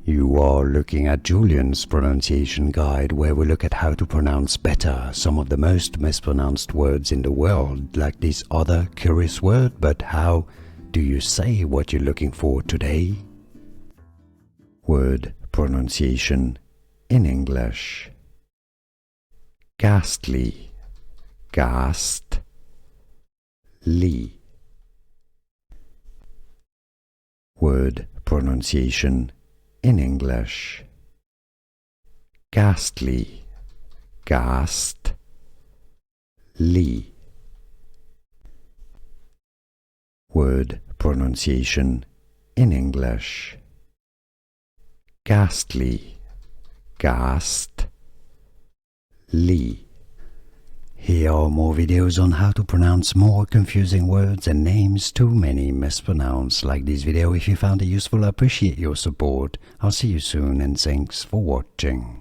You are looking at Julian's pronunciation guide, where we look at how to pronounce better some of the most mispronounced words in the world, like this other curious word. But how do you say what you're looking for today? Word pronunciation in English. Ghastly, ghastly. Word pronunciation in English. Ghastly, ghastly. Word pronunciation in English. Ghastly, ghastly. Here are more videos on how to pronounce more confusing words and names too many mispronounced. Like this video if you found it useful. I appreciate your support. I'll see you soon and thanks for watching.